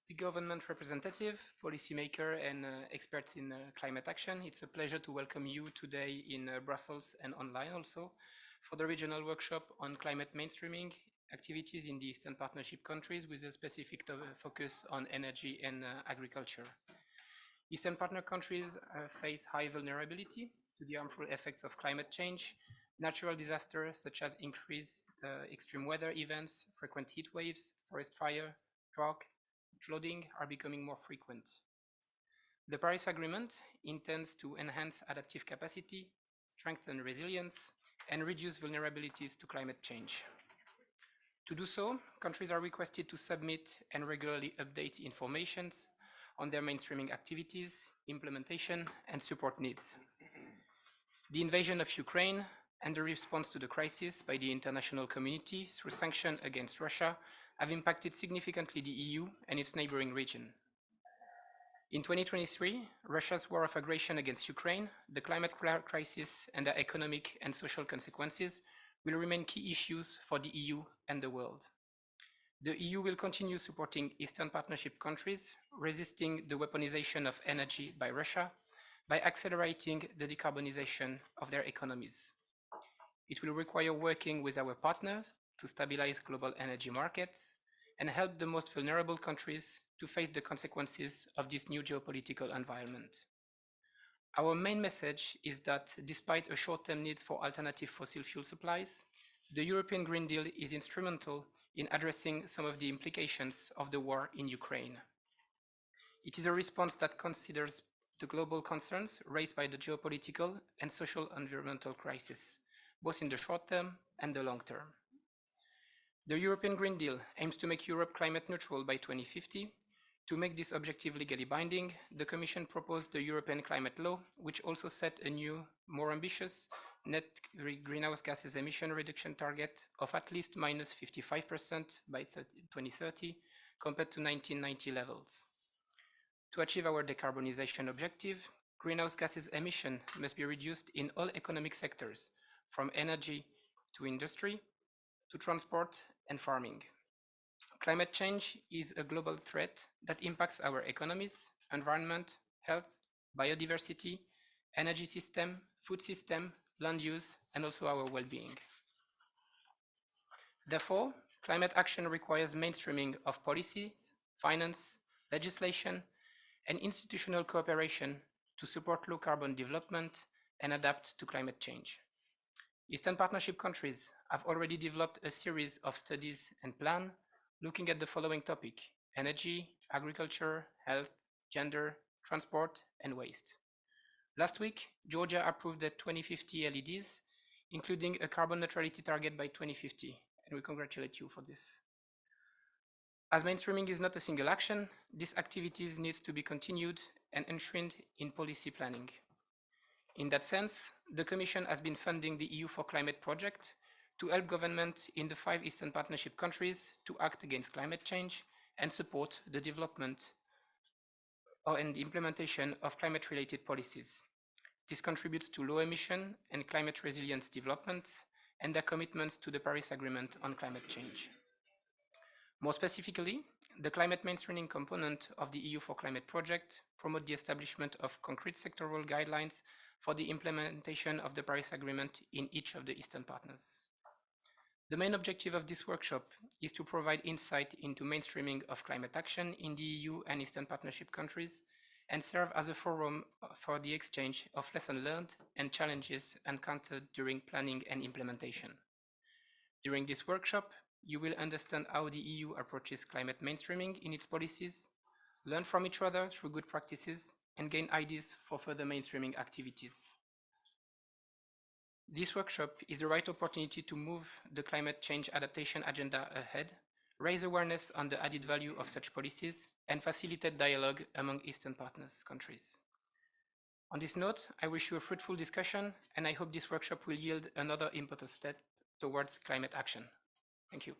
The government representative, policymaker, and experts in climate action. It's a pleasure to welcome you today in Brussels and online also for the regional workshop on climate mainstreaming activities in the Eastern Partnership countries with a specific focus on energy and agriculture. Eastern partner countries face high vulnerability to the harmful effects of climate change. Natural disasters such as increased extreme weather events, frequent heat waves, forest fire, drought, flooding are becoming more frequent. The Paris Agreement intends to enhance adaptive capacity, strengthen resilience, and reduce vulnerabilities to climate change. To do so, countries are requested to submit and regularly update information on their mainstreaming activities, implementation, and support needs. The invasion of Ukraine and the response to the crisis by the international community through sanctions against Russia have impacted significantly the EU and its neighboring region. In 2023, Russia's war of aggression against Ukraine, the climate crisis, and their economic and social consequences will remain key issues for the EU and the world. The EU will continue supporting Eastern Partnership countries, resisting the weaponization of energy by Russia, by accelerating the decarbonization of their economies. It will require working with our partners to stabilize global energy markets and help the most vulnerable countries to face the consequences of this new geopolitical environment. Our main message is that despite a short-term need for alternative fossil fuel supplies, the European Green Deal is instrumental in addressing some of the implications of the war in Ukraine. It is a response that considers the global concerns raised by the geopolitical and social environmental crisis, both in the short term and the long term. The European Green Deal aims to make Europe climate neutral by 2050. To make this objective legally binding, the Commission proposed the European Climate Law, which also set a new, more ambitious net greenhouse gases emission reduction target of at least minus 55% by 2030 compared to 1990 levels. To achieve our decarbonization objective, greenhouse gases emission must be reduced in all economic sectors, from energy to industry, to transport and farming. Climate change is a global threat that impacts our economies, environment, health, biodiversity, energy system, food system, land use, and also our well-being. Therefore, climate action requires mainstreaming of policies, finance, legislation, and institutional cooperation to support low-carbon development and adapt to climate change. Eastern Partnership countries have already developed a series of studies and plans looking at the following topic: energy, agriculture, health, gender, transport, and waste. Last week, Georgia approved the 2050 LEDs, including a carbon neutrality target by 2050, and we congratulate you for this. As mainstreaming is not a single action, these activities need to be continued and enshrined in policy planning. In that sense, the Commission has been funding the EU for Climate project to help governments in the 5 Eastern Partnership countries to act against climate change and support the development and implementation of climate-related policies. This contributes to low emission and climate resilience development and their commitments to the Paris Agreement on climate change. More specifically, the climate mainstreaming component of the EU for Climate project promotes the establishment of concrete sectoral guidelines for the implementation of the Paris Agreement in each of the Eastern partners. The main objective of this workshop is to provide insight into mainstreaming of climate action in the EU and Eastern Partnership countries and serve as a forum for the exchange of lessons learned and challenges encountered during planning and implementation. During this workshop, you will understand how the EU approaches climate mainstreaming in its policies, learn from each other through good practices, and gain ideas for further mainstreaming activities. This workshop is the right opportunity to move the climate change adaptation agenda ahead, raise awareness on the added value of such policies, and facilitate dialogue among Eastern Partners countries. On this note, I wish you a fruitful discussion, and I hope this workshop will yield another important step towards climate action. Thank you.